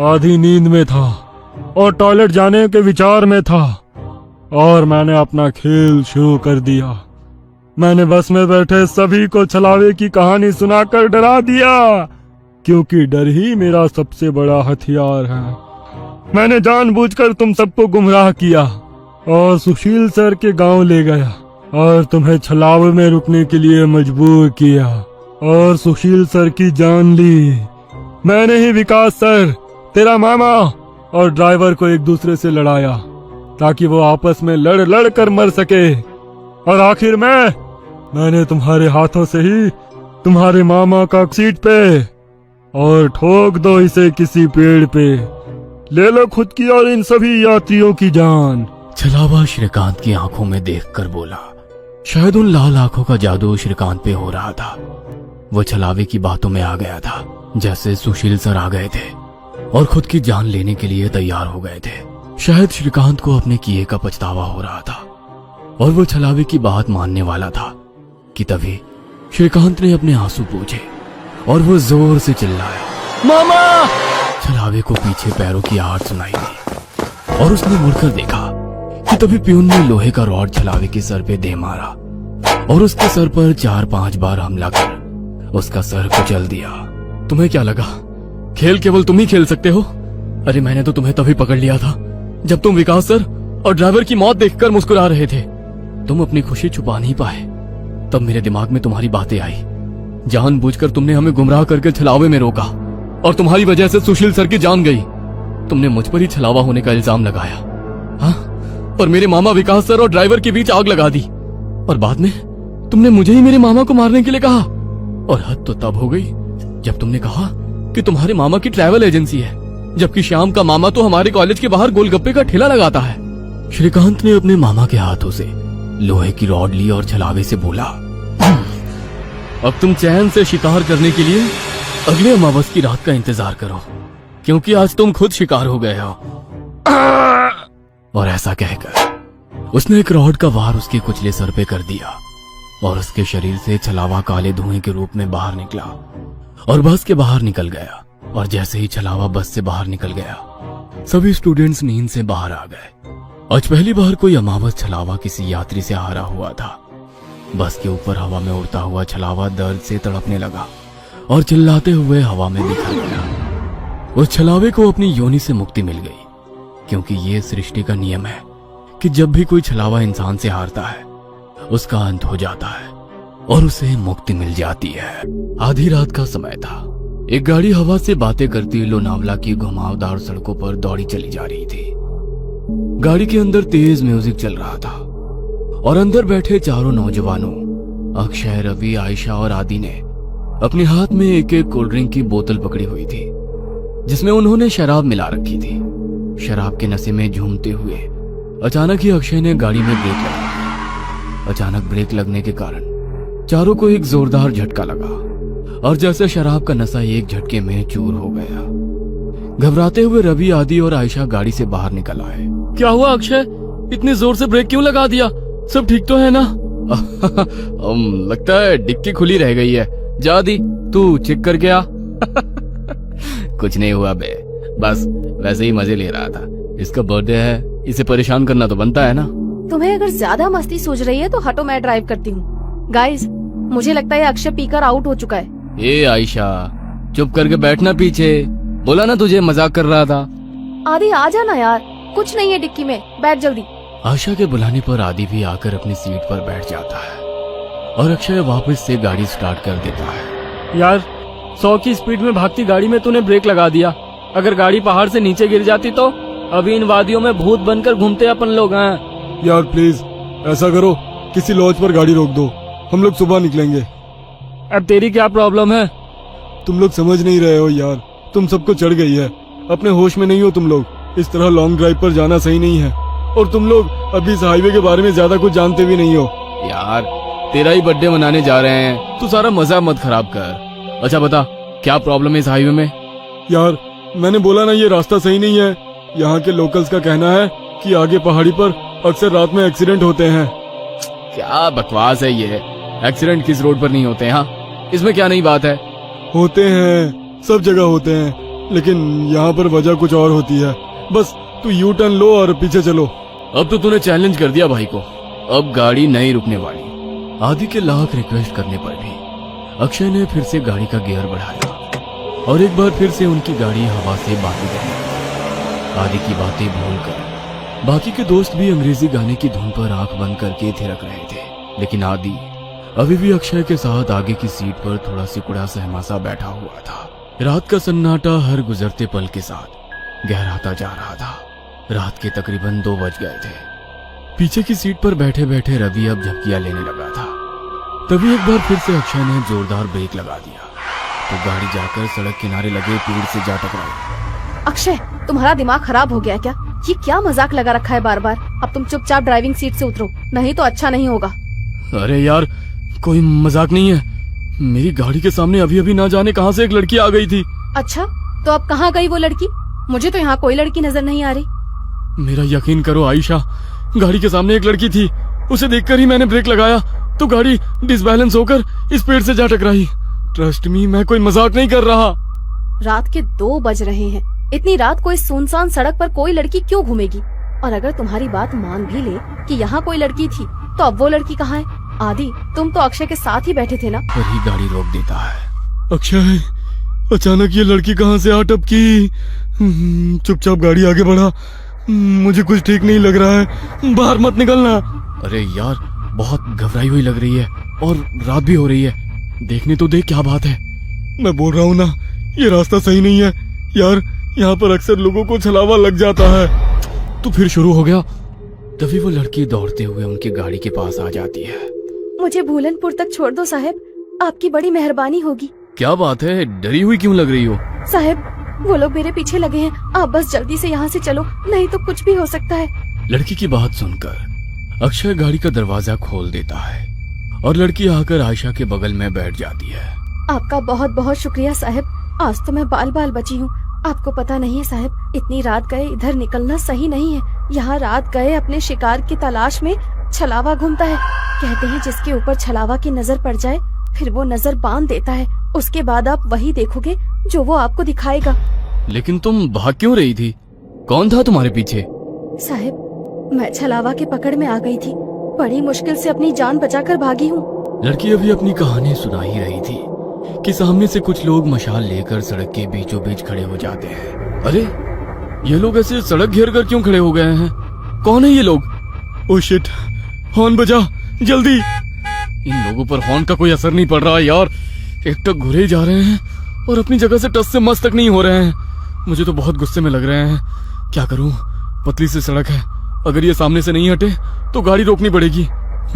आधी नींद में था और टॉयलेट जाने के विचार में था, और मैंने अपना खेल शुरू कर दिया। मैंने बस में बैठे सभी को छलावे की कहानी सुनाकर डरा दिया, क्योंकि डर ही मेरा सबसे बड़ा हथियार है। मैंने जानबूझकर तुम सबको गुमराह किया और सुशील सर के गांव ले गया और तुम्हें छलावे में रुकने के लिए मजबूर किया और सुशील सर की जान ली। मैंने ही विकास सर, तेरा मामा और ड्राइवर को एक दूसरे से लड़ाया ताकि वो आपस में लड़ लड़ कर मर सके, और आखिर मैंने तुम्हारे हाथों से ही तुम्हारे मामा का सीट पे, और ठोक दो इसे किसी पेड़ पे। ले लो खुद की और इन सभी यात्रियों की जान। छलावा श्रीकांत की आंखों में देखकर बोला। शायद उन लाल आंखों का जादू श्रीकांत पे हो रहा था। वो छलावे की बातों में आ गया था, जैसे सुशील सर आ गए थे और खुद की जान लेने के लिए तैयार हो गए थे। शायद श्रीकांत को अपने किए का पछतावा हो रहा था और वो छलावे की बात मानने वाला था कि तभी श्रीकांत ने अपने आंसू पूछे और वो जोर से चिल्लाया, मामा! छलावे को पीछे पैरों की आहट सुनाई दी और उसने मुड़कर देखा कि तभी पियून ने लोहे का रॉड छलावे के सर पे दे मारा और उसके सर पर 4-5 बार हमला कर उसका सर कुचल दिया। तुम्हें क्या लगा खेल केवल तुम ही खेल सकते हो? अरे मैंने तो तुम्हें तभी पकड़ लिया था जब तुम विकास सर और ड्राइवर की मौत देखकर मुस्कुरा रहे थे। तुम अपनी खुशी छुपा नहीं पाए। तब मेरे दिमाग में तुम्हारी बातें आई। जानबूझकर तुमने हमें गुमराह करके छलावे में रोका और तुम्हारी वजह से सुशील सर की जान गई। तुमने मुझ पर ही छलावा होने का इल्जाम लगाया, हाँ, और मेरे मामा विकास सर और ड्राइवर के बीच आग लगा दी, और बाद में तुमने मुझे ही मेरे मामा को मारने के लिए कहा। और हद तो तब हो गई जब तुमने कहा कि तुम्हारे मामा की ट्रैवल एजेंसी है, जबकि श्याम का मामा तो हमारे कॉलेज के बाहर गोलगप्पे का ठेला लगाता है। श्रीकांत ने अपने मामा के हाथों से लोहे की रॉड ली और छलावे से बोला, अब तुम चैन से शिकार करने के लिए अगले अमावस की रात का इंतजार करो, क्योंकि आज तुम खुद शिकार हो गए हो। और ऐसा कहकर उसने एक रॉड का वार उसके कुचले सर पे कर दिया और उसके शरीर से छलावा काले धुएं के रूप में बाहर निकला और बस के बाहर निकल गया। और जैसे ही छलावा बस से बाहर निकल गया, सभी स्टूडेंट्स नींद से बाहर आ गए। आज पहली बार कोई अमावस छलावा किसी यात्री से हारा हुआ था। बस के ऊपर हवा में उड़ता हुआ छलावा दर्द से तड़पने लगा और चिल्लाते हुए हवा में बिखर गया। उस छलावे को अपनी योनि से मुक्ति मिल गई, क्योंकि ये सृष्टि का नियम है कि जब भी कोई छलावा इंसान से हारता है, उसका अंत हो जाता है और उसे मुक्ति मिल जाती है। आधी रात का समय था। एक गाड़ी हवा से बातें करती लोनावला की घुमावदार सड़कों पर दौड़ी चली जा रही थी। गाड़ी के अंदर तेज म्यूजिक चल रहा था और अंदर बैठे चारों नौजवानों अक्षय, रवि, आयशा और आदि ने अपने हाथ में एक एक कोल्ड ड्रिंक की बोतल पकड़ी हुई थी, जिसमें उन्होंने शराब मिला रखी थी। शराब के नशे में झूमते हुए अचानक ही अक्षय ने गाड़ी में ब्रेक लगाया। अचानक ब्रेक लगने के कारण चारों को एक जोरदार झटका लगा और जैसे शराब का नशा एक झटके में चूर हो गया। घबराते हुए रवि, आदि और आयशा गाड़ी से बाहर निकल आए। क्या हुआ अक्षय, इतनी जोर से ब्रेक क्यों लगा दिया? सब ठीक तो है ना? लगता है डिक्की खुली रह गई है। जा आदि, तू चेक करके आ। कुछ नहीं हुआ बे, बस वैसे ही मजे ले रहा था। इसका बर्थडे है, इसे परेशान करना तो बनता है ना। तुम्हें अगर ज्यादा मस्ती सूझ रही है तो हटो, मैं ड्राइव करती हूँ। गाइस, मुझे लगता है अक्षय पीकर आउट हो चुका है। ए आयशा, चुप करके बैठना पीछे। बोला ना तुझे मजाक कर रहा था। आदि आ जाना यार, कुछ नहीं है डिक्की में, बैठ जल्दी। आशा के बुलाने पर आदि भी आकर अपनी सीट पर बैठ जाता है और अक्षय वापस से गाड़ी स्टार्ट कर देता है। यार 100 की स्पीड में भागती गाड़ी में तूने ब्रेक लगा दिया। अगर गाड़ी पहाड़ से नीचे गिर जाती तो अभी इन वादियों में भूत बनकर घूमते अपन लोग हैं। यार प्लीज ऐसा करो, किसी लॉज पर गाड़ी रोक दो, हम लोग सुबह निकलेंगे। अब तेरी क्या प्रॉब्लम है? तुम लोग समझ नहीं रहे हो यार, तुम सबको चढ़ गई है, अपने होश में नहीं हो तुम लोग। इस तरह लॉन्ग ड्राइव पर जाना सही नहीं है और तुम लोग अभी इस हाईवे के बारे में ज्यादा कुछ जानते भी नहीं हो। यार तेरा ही बर्थडे मनाने जा रहे हैं, तू सारा मजा मत खराब कर। अच्छा बता, क्या प्रॉब्लम है इस हाईवे में? यार मैंने बोला ना, ये रास्ता सही नहीं है। यहाँ के लोकल्स का कहना है कि आगे पहाड़ी पर अक्सर रात में एक्सीडेंट होते हैं। क्या बकवास है ये? एक्सीडेंट किस रोड पर नहीं होते हैं? हाँ, इसमें क्या नई बात है? होते हैं, सब जगह होते हैं, लेकिन यहाँ पर वजह कुछ और होती है। बस तू यू टर्न लो और पीछे चलो। अब तो तूने चैलेंज कर दिया भाई को, अब गाड़ी नहीं रुकने वाली। आदि के लाख रिक्वेस्ट करने पर भी अक्षय ने फिर से गाड़ी का गियर बढ़ाया और एक बार फिर से उनकी गाड़ी हवा से बातें करने लगी। आदि की बातें भूलकर बाकी के दोस्त भी अंग्रेजी गाने की धुन पर आंख बंद करके थिरक रहे थे, लेकिन आदि अभी भी अक्षय के साथ आगे की सीट पर थोड़ा सिकुड़ा सहमा सा बैठा हुआ था। रात का सन्नाटा हर गुजरते पल के साथ गहराता जा रहा था। रात के तकरीबन 2 बज गए थे। पीछे की सीट पर बैठे बैठे रवि अब झपकियां लेने लगा था। तभी एक बार फिर से अक्षय ने जोरदार ब्रेक लगा दिया तो गाड़ी जाकर सड़क किनारे लगे पेड़ से जा टकराई। अक्षय, तुम्हारा दिमाग खराब हो गया क्या? ये क्या मजाक लगा रखा है बार बार? अब तुम चुपचाप ड्राइविंग सीट से उतरो, नहीं तो अच्छा नहीं होगा। अरे यार, कोई मजाक नहीं है। मेरी गाड़ी के सामने अभी अभी ना जाने कहां से एक लड़की आ गई थी। अच्छा, तो अब कहाँ गई वो लड़की? मुझे तो यहाँ कोई लड़की नजर नहीं आ रही। मेरा यकीन करो आयशा, गाड़ी के सामने एक लड़की थी, उसे देखकर ही मैंने ब्रेक लगाया तो गाड़ी डिसबैलेंस होकर इस पेड़ से जा टकराई। ट्रस्ट मी, मैं कोई मजाक नहीं कर रहा। रात के 2 बज रहे हैं, इतनी रात को इस सुनसान सड़क पर कोई लड़की क्यों घूमेगी? और अगर तुम्हारी बात मान भी ले कि यहाँ कोई लड़की थी, तो अब वो लड़की कहाँ है? आदि, तुम तो अक्षय के साथ ही बैठे थे ना? पर ही गाड़ी रोक देता है। अक्षय, अचानक ये लड़की कहाँ से आ टपकी? चुपचाप गाड़ी आगे बढ़ा, मुझे कुछ ठीक नहीं लग रहा है, बाहर मत निकलना। अरे यार, बहुत घबराई हुई लग रही है और रात भी हो रही है, देखने तो देख क्या बात है। मैं बोल रहा हूँ ना, ये रास्ता सही नहीं है यार, यहाँ पर अक्सर लोगों को छलावा लग जाता है। तो फिर शुरू हो गया। तभी वो लड़की दौड़ते हुए उनकी गाड़ी के पास आ जाती है। मुझे भूलनपुर तक छोड़ दो साहब, आपकी बड़ी मेहरबानी होगी। क्या बात है, डरी हुई क्यों लग रही हो? साहब, वो लोग मेरे पीछे लगे हैं, आप बस जल्दी से यहाँ से चलो, नहीं तो कुछ भी हो सकता है। लड़की की बात सुनकर अक्षय गाड़ी का दरवाजा खोल देता है और लड़की आकर आयशा के बगल में बैठ जाती है। आपका बहुत बहुत शुक्रिया साहब, आज तो मैं बाल बाल बची हूँ। आपको पता नहीं है साहब, इतनी रात गए इधर निकलना सही नहीं है। यहाँ रात गए अपने शिकार की तलाश में छलावा घूमता है। कहते हैं जिसके ऊपर छलावा की नजर पड़ जाए फिर वो नजर बांध देता है, उसके बाद आप वही देखोगे जो वो आपको दिखाएगा। लेकिन तुम भाग क्यों रही थी? कौन था तुम्हारे पीछे? साहब, मैं छलावा की पकड़ में आ गई थी। बड़ी मुश्किल से अपनी जान बचाकर भागी हूँ। लड़की अभी अपनी कहानी सुना ही रही थी कि सामने से कुछ लोग मशाल लेकर सड़क के बीचों बीच खड़े हो जाते हैं। अरे, ये लोग ऐसे सड़क घेर कर क्यों खड़े हो गए हैं? कौन है ये लोग? ओ शिट, हॉर्न बजा जल्दी। इन लोगों पर हॉर्न का कोई असर नहीं पड़ रहा यार। एक तो घुरे ही जा रहे हैं और अपनी जगह से टस से मस तक नहीं हो रहे हैं। मुझे तो बहुत गुस्से में लग रहे हैं। क्या करूं? पतली सी सड़क है, अगर ये सामने से नहीं हटे तो गाड़ी रोकनी पड़ेगी।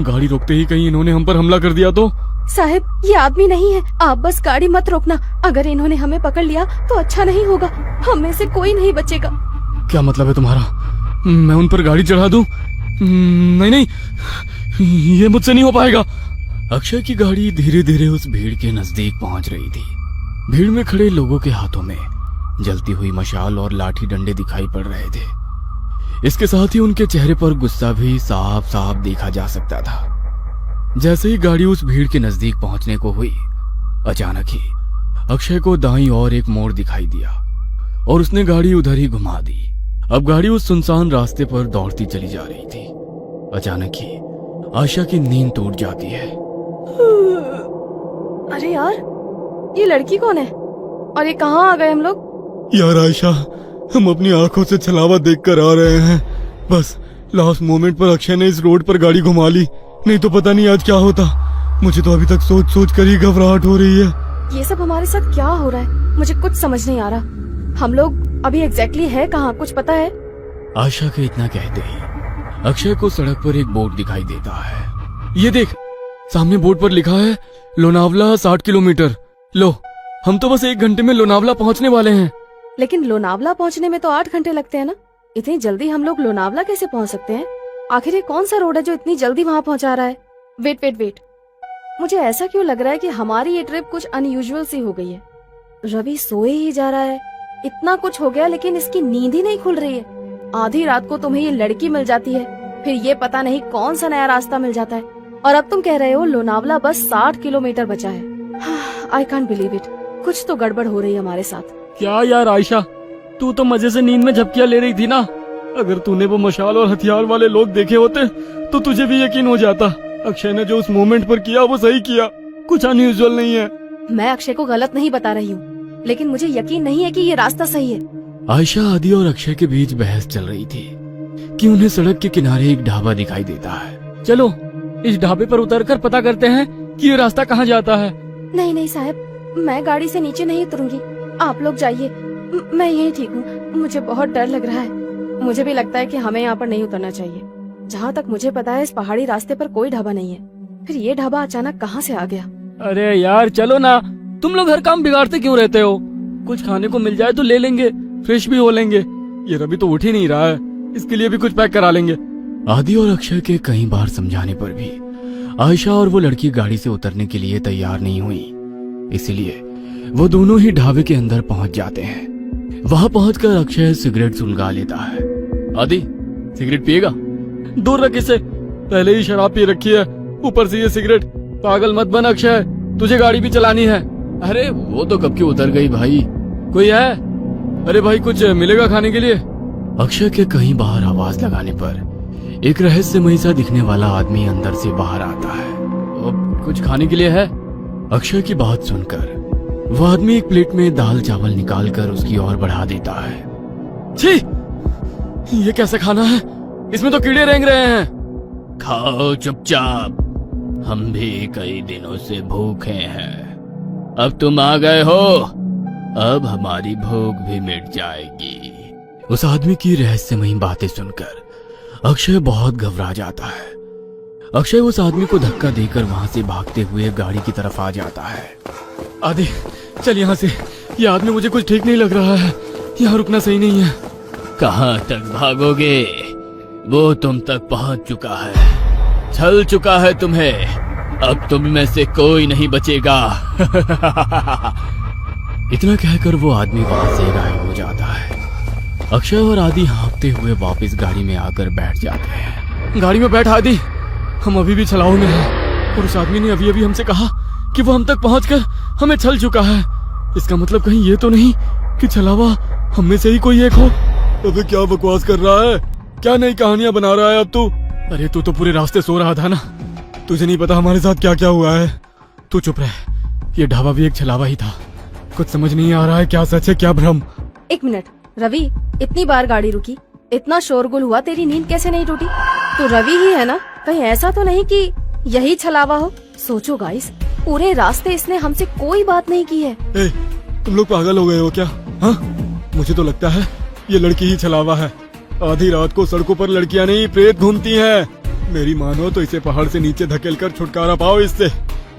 गाड़ी रोकते ही कहीं इन्होंने हम पर हमला कर दिया तो? साहब, ये आदमी नहीं है, आप बस गाड़ी मत रोकना। अगर इन्होंने हमें पकड़ लिया तो अच्छा नहीं होगा, हम में से कोई नहीं बचेगा। क्या मतलब है तुम्हारा? मैं उन पर गाड़ी चढ़ा दूं? नहीं नहीं, ये मुझसे नहीं हो पाएगा। अक्षय की गाड़ी धीरे धीरे उस भीड़ के नजदीक पहुंच रही थी। भीड़ में खड़े लोगों के हाथों में जलती हुई मशाल और लाठी डंडे दिखाई पड़ रहे थे। इसके साथ ही उनके चेहरे पर गुस्सा भी साफ साफ देखा जा सकता था। जैसे ही गाड़ी उस भीड़ के नजदीक पहुंचने को हुई, अचानक ही अक्षय को दाईं ओर एक मोड़ दिखाई दिया और उसने गाड़ी उधर ही घुमा दी। अब गाड़ी उस सुनसान रास्ते पर दौड़ती चली जा रही थी। अचानक ही आशा की नींद टूट जाती है। अरे यार, ये लड़की कौन है और ये कहाँ आ गए हम लोग? यार आयशा, हम अपनी आंखों से छलावा देखकर आ रहे हैं। बस लास्ट मोमेंट पर अक्षय ने इस रोड पर गाड़ी घुमा ली, नहीं तो पता नहीं आज क्या होता। मुझे तो अभी तक सोच सोच कर ही घबराहट हो रही है। ये सब हमारे साथ क्या हो रहा है? मुझे कुछ समझ नहीं आ रहा। हम लोग अभी एग्जैक्टली है कहाँ, कुछ पता है? आशा के इतना कहते ही अक्षय को सड़क पर एक बोर्ड दिखाई देता है। ये देख, सामने बोर्ड पर लिखा है लोनावला 60 किलोमीटर। लो, हम तो बस 1 घंटे में लोनावला पहुंचने वाले हैं। लेकिन लोनावला पहुंचने में तो 8 घंटे लगते हैं ना। इतनी जल्दी हम लोग लोनावला कैसे पहुंच सकते हैं? आखिर ये कौन सा रोड है जो इतनी जल्दी वहाँ पहुंचा रहा है? वेट वेट वेट, मुझे ऐसा क्यों लग रहा है कि हमारी ये ट्रिप कुछ अनयूजुअल सी हो गई है। रवि सोए ही जा रहा है, इतना कुछ हो गया लेकिन इसकी नींद ही नहीं खुल रही है। आधी रात को तुम्हें ये लड़की मिल जाती है, फिर ये पता नहीं कौन सा नया रास्ता मिल जाता है, और अब तुम कह रहे हो लोनावला बस 60 किलोमीटर बचा है। I can't believe it. कुछ तो गड़बड़ हो रही है हमारे साथ। क्या यार आयशा, तू तो मजे से नींद में झपकियां ले रही थी ना। अगर तूने वो मशाल और हथियार वाले लोग देखे होते तो तुझे भी यकीन हो जाता। अक्षय ने जो उस मोमेंट पर किया वो सही किया, कुछ अनयूजुअल नहीं है। मैं अक्षय को गलत नहीं बता रही हूँ, लेकिन मुझे यकीन नहीं है कि ये रास्ता सही है। आयशा, आदि और अक्षय के बीच बहस चल रही थी कि उन्हें सड़क के किनारे एक ढाबा दिखाई देता है। चलो इस ढाबे पर उतरकर पता करते हैं कि ये रास्ता कहाँ जाता है। नहीं नहीं साहब, मैं गाड़ी से नीचे नहीं उतरूंगी, आप लोग जाइए, मैं यही ठीक हूँ। मुझे बहुत डर लग रहा है। मुझे भी लगता है कि हमें यहाँ पर नहीं उतरना चाहिए। जहाँ तक मुझे पता है इस पहाड़ी रास्ते पर कोई ढाबा नहीं है, फिर ये ढाबा अचानक कहाँ से आ गया? अरे यार चलो ना, तुम लोग हर काम बिगाड़ते क्यों रहते हो? कुछ खाने को मिल जाए तो ले लेंगे, फ्रेश भी हो लेंगे। ये रवि तो उठ ही नहीं रहा है, इसके लिए भी कुछ पैक करा लेंगे। आदि और अक्षय के कई बार समझाने पर भी आयशा और वो लड़की गाड़ी से उतरने के लिए तैयार नहीं हुई, इसलिए वो दोनों ही ढाबे के अंदर पहुंच जाते हैं। वहां पहुंचकर अक्षय सिगरेट सुलगा लेता है। आदि, सिगरेट पिएगा? दूर रख इसे, पहले ही शराब पी रखी है, ऊपर से ये सिगरेट। पागल मत बन अक्षय, तुझे गाड़ी भी चलानी है। अरे वो तो कब की उतर गई भाई। कोई है? अरे भाई कुछ मिलेगा खाने के लिए? अक्षय के कहीं बाहर आवाज लगाने पर एक रहस्यमयी सा दिखने वाला आदमी अंदर से बाहर आता है। कुछ खाने के लिए है? अक्षय की बात सुनकर वह आदमी एक प्लेट में दाल चावल निकालकर उसकी ओर बढ़ा देता है। छी, ये कैसा खाना है? इसमें तो कीड़े रेंग रहे हैं। खाओ चुपचाप, हम भी कई दिनों से भूखे हैं। अब तुम आ गए हो, अब हमारी भूख भी मिट जाएगी। उस आदमी की रहस्यमयी बातें सुनकर अक्षय बहुत घबरा जाता है। अक्षय उस आदमी को धक्का देकर वहां से भागते हुए गाड़ी की तरफ आ जाता है। आदि चल यहाँ से, ये आदमी मुझे कुछ ठीक नहीं लग रहा है, यहाँ रुकना सही नहीं है। कहाँ तक भागोगे? वो तुम तक पहुंच चुका है, छल चुका है तुम्हें, अब तुम में से कोई नहीं बचेगा। इतना कहकर वो आदमी वहां से गायब हो जाता है। अक्षय और आदि हाँफते हुए वापस गाड़ी में आकर बैठ जाते हैं। गाड़ी में बैठ आदि, हम अभी भी छलाऊ में हैं और उस आदमी ने अभी अभी हमसे कहा कि वो हम तक पहुंचकर हमें छल चुका है इसका मतलब कहीं ये तो नहीं कि छलावा हम में से ही कोई एक हो। अबे क्या बकवास कर रहा है? क्या नई कहानियां बना रहा है अब तू? अरे तू तो पूरे रास्ते सो रहा था ना। तुझे नहीं पता हमारे साथ क्या क्या हुआ है? तू चुप रह, ये ढाबा भी एक छलावा ही था। कुछ समझ नहीं आ रहा है क्या सच है क्या भ्रम। एक मिनट रवि, इतनी बार गाड़ी रुकी, इतना शोरगुल हुआ, तेरी नींद कैसे नहीं टूटी? तू रवि ही है ना? कहीं ऐसा तो नहीं कि यही छलावा हो? सोचो गाइस, पूरे रास्ते इसने हमसे कोई बात नहीं की है। ए, तुम लोग पागल हो गए हो क्या? हाँ, मुझे तो लगता है ये लड़की ही छलावा है। आधी रात को सड़कों पर लड़कियां नहीं प्रेत घूमती हैं। मेरी मानो तो इसे पहाड़ से नीचे धकेलकर छुटकारा पाओ इससे।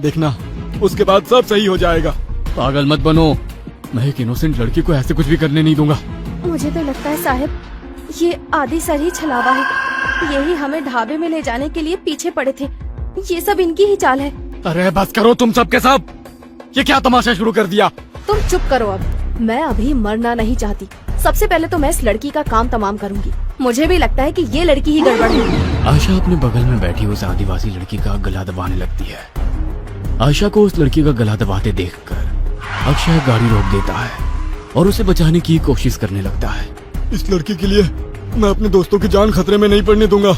देखना, उसके बाद सब सही हो जाएगा। पागल मत बनो, मैं एक इनोसेंट लड़की को ऐसे कुछ भी करने नहीं दूंगा। मुझे तो लगता है साहब ये आदि सर ही छलावा है। यही हमें ढाबे में ले जाने के लिए पीछे पड़े थे। ये सब इनकी ही चाल है। अरे बस करो तुम सब के सब, ये क्या तमाशा शुरू कर दिया? तुम चुप करो अब। मैं अभी मरना नहीं चाहती। सबसे पहले तो मैं इस लड़की का काम तमाम करूंगी। मुझे भी लगता है कि ये लड़की ही गड़बड़ है। आयशा अपने बगल में बैठी उस आदिवासी लड़की का गला दबाने लगती है। आयशा को उस लड़की का गला दबाते देखकर अक्षय गाड़ी रोक देता है और उसे बचाने की कोशिश करने लगता है। इस लड़की के लिए मैं अपने दोस्तों की जान खतरे में नहीं पड़ने दूंगा।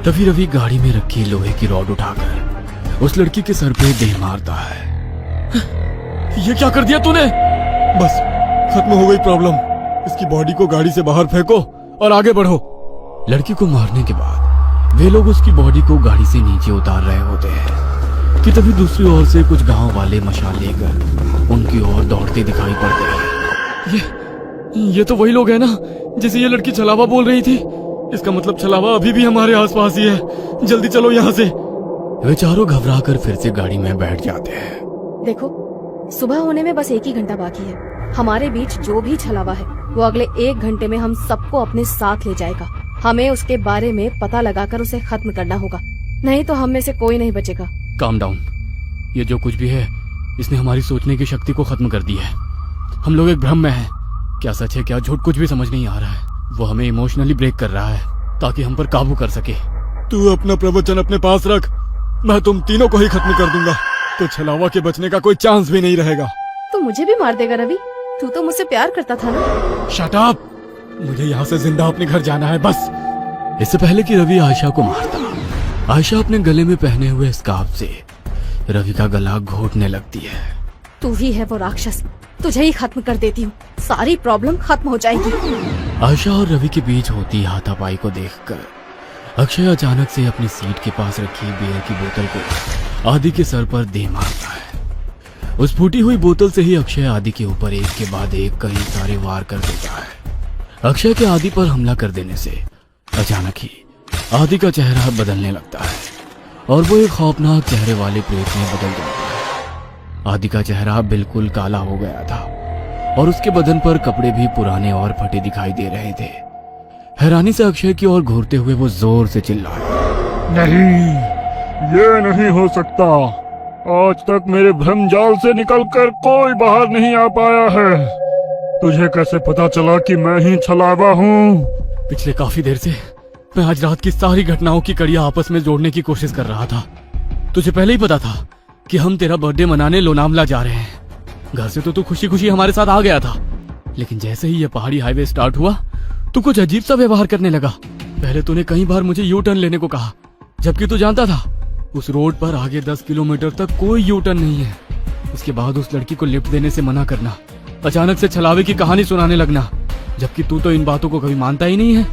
तभी रवि गाड़ी में रखी लोहे की रॉड उठाकर उस लड़की के सर पे दे मारता है। ये क्या कर दिया तूने? बस खत्म हो गई प्रॉब्लम। इसकी बॉडी को गाड़ी से बाहर फेंको और आगे बढ़ो। लड़की को मारने के बाद वे लोग उसकी बॉडी को गाड़ी से नीचे उतार रहे होते हैं कि तभी दूसरी ओर से कुछ गांव वाले मशाल लेकर उनकी ओर दौड़ते दिखाई पड़ते हैं। ये तो वही लोग हैं ना जिसे ये लड़की छलावा बोल रही थी। इसका मतलब छलावा अभी भी हमारे आसपास ही है। जल्दी चलो यहाँ से। वे चारों घबराकर फिर से गाड़ी में बैठ जाते हैं। देखो, सुबह होने में बस 1 ही घंटा बाकी है। हमारे बीच जो भी छलावा है वो अगले 1 घंटे में हम सबको अपने साथ ले जाएगा। हमें उसके बारे में पता लगाकर उसे खत्म करना होगा, नहीं तो हम में से कोई नहीं बचेगा। Calm down. ये जो कुछ भी है इसने हमारी सोचने की शक्ति को खत्म कर दी है। हम लोग एक भ्रम में हैं। क्या सच है क्या झूठ कुछ भी समझ नहीं आ रहा है। वो हमें इमोशनली ब्रेक कर रहा है ताकि हम पर काबू कर सके। तू अपना प्रवचन अपने पास रख। मैं तुम तीनों को ही खत्म कर दूंगा, तो छलावा के बचने का कोई चांस भी नहीं रहेगा। तो मुझे भी मार देगा रवि? तू तो मुझसे प्यार करता था ना। Shut up! मुझे यहाँ से जिंदा अपने घर जाना है बस। इससे पहले कि रवि आयशा को मारता, आयशा अपने गले में पहने हुए स्कार्फ से रवि का गला घोटने लगती है। तू ही है वो राक्षस, तुझे ही खत्म कर देती हूँ। सारी प्रॉब्लम खत्म हो जाएगी। आयशा और रवि के बीच होती हाथापाई को देखकर अक्षय अचानक से अपनी सीट के पास रखी बियर की बोतल को आदि के सर पर दे मारता है। उस फूटी हुई बोतल से ही अक्षय आदि के ऊपर एक के बाद एक कई सारे वार कर देता है। अक्षय के आदि पर हमला कर देने से अचानक ही आदि का चेहरा बदलने लगता है और वो एक खौफनाक चेहरे वाले प्रेत में बदल जाता है। आदि का चेहरा बिल्कुल काला हो गया था और उसके बदन पर कपड़े भी पुराने और फटे दिखाई दे रहे थे। हैरानी से अक्षय की ओर घूरते हुए वो जोर से चिल्लाया, नहीं, ये नहीं हो सकता। आज तक मेरे भ्रमजाल से निकलकर कोई बाहर नहीं आ पाया है। तुझे कैसे पता चला कि मैं ही छलावा हूँ? पिछले काफी देर से मैं आज रात की सारी घटनाओं की कड़ियां आपस में जोड़ने की कोशिश कर रहा था। तुझे पहले ही पता था कि हम तेरा बर्थडे मनाने लोनावला जा रहे हैं। घर से तो तू खुशी खुशी हमारे साथ आ गया था, लेकिन जैसे ही ये पहाड़ी हाईवे स्टार्ट हुआ तू कुछ अजीब सा व्यवहार करने लगा। पहले तूने कई बार मुझे यू टर्न लेने को कहा, जबकि तू जानता था उस रोड पर आगे 10 किलोमीटर तक कोई यू टर्न नहीं है। उसके बाद उस लड़की को लिफ्ट देने से मना करना, अचानक से छलावे की कहानी सुनाने लगना, जबकि तू तो इन बातों को कभी मानता ही नहीं है।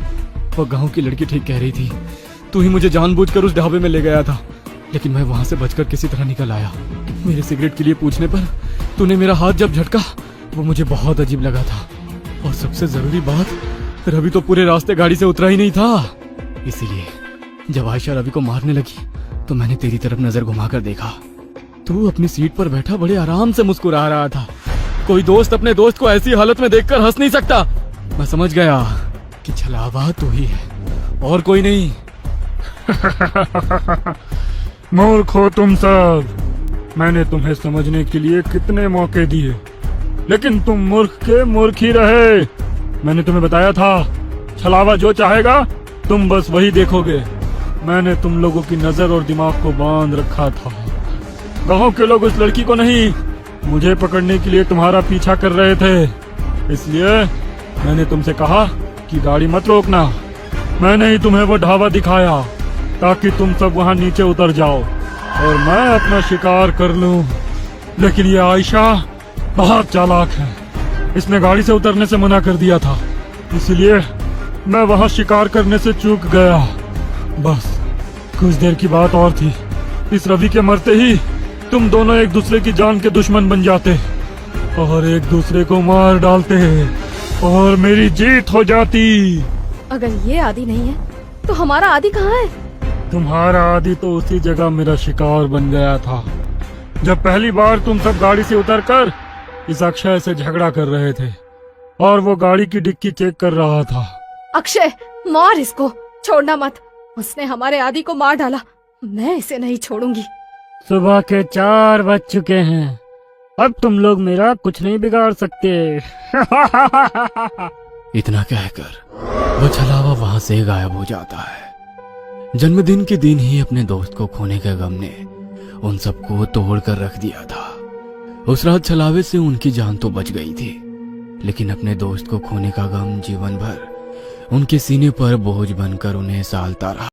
वो गांव की लड़की ठीक कह रही थी। तू ही मुझे जानबूझकर उस ढाबे में ले गया था, लेकिन मैं वहां से बचकर किसी तरह निकल आया। मेरे सिगरेट के लिए पूछने पर तूने मेरा हाथ जब झटका वो मुझे बहुत अजीब लगा था। और सबसे जरूरी बात, रवि तो पूरे रास्ते गाड़ी से उतरा ही नहीं था। इसीलिए जब आयशा रवि को मारने लगी तो मैंने तेरी तरफ नजर घुमाकर देखा। तू अपनी सीट पर बैठा बड़े आराम से मुस्कुरा रहा था। कोई दोस्त अपने दोस्त को ऐसी हालत में देखकर हंस नहीं सकता। मैं समझ गया कि छलावा तू ही है और कोई नहीं। मूर्ख हो तुम सब। मैंने तुम्हें समझने के लिए कितने मौके दिए, लेकिन तुम मूर्ख के मूर्ख ही रहे। मैंने तुम्हें बताया था, छलावा जो चाहेगा तुम बस वही देखोगे। मैंने तुम लोगों की नजर और दिमाग को बांध रखा था। गांव के लोग उस लड़की को नहीं, मुझे पकड़ने के लिए तुम्हारा पीछा कर रहे थे, इसलिए मैंने तुमसे कहा कि गाड़ी मत रोकना। मैंने ही तुम्हें वो ढाबा दिखाया ताकि तुम सब वहां नीचे उतर जाओ और मैं अपना शिकार कर लूं। लेकिन ये आयशा बहुत चालाक है, इसने गाड़ी से उतरने से मना कर दिया था, इसलिए मैं वहां शिकार करने से चूक गया। बस कुछ देर की बात और थी, इस रवि के मरते ही तुम दोनों एक दूसरे की जान के दुश्मन बन जाते और एक दूसरे को मार डालते और मेरी जीत हो जाती। अगर ये आदि नहीं है तो हमारा आदि कहाँ है? तुम्हारा आदि तो उसी जगह मेरा शिकार बन गया था जब पहली बार तुम सब गाड़ी से उतरकर इस अक्षय से झगड़ा कर रहे थे और वो गाड़ी की डिक्की चेक कर रहा था। अक्षय, मार इसको, छोड़ना मत। उसने हमारे आदि को मार डाला, मैं इसे नहीं छोड़ूंगी। सुबह के 4 बज चुके हैं, अब तुम लोग मेरा कुछ नहीं बिगाड़ सकते। इतना कहकर वो छलावा वहां से गायब हो जाता है। जन्मदिन के दिन ही अपने दोस्त को खोने के गम ने उन सबको तोड़ कर रख दिया था। उस रात छलावे से उनकी जान तो बच गई थी, लेकिन अपने दोस्त को खोने का गम जीवन भर उनके सीने पर बोझ बनकर उन्हें सालता रहा।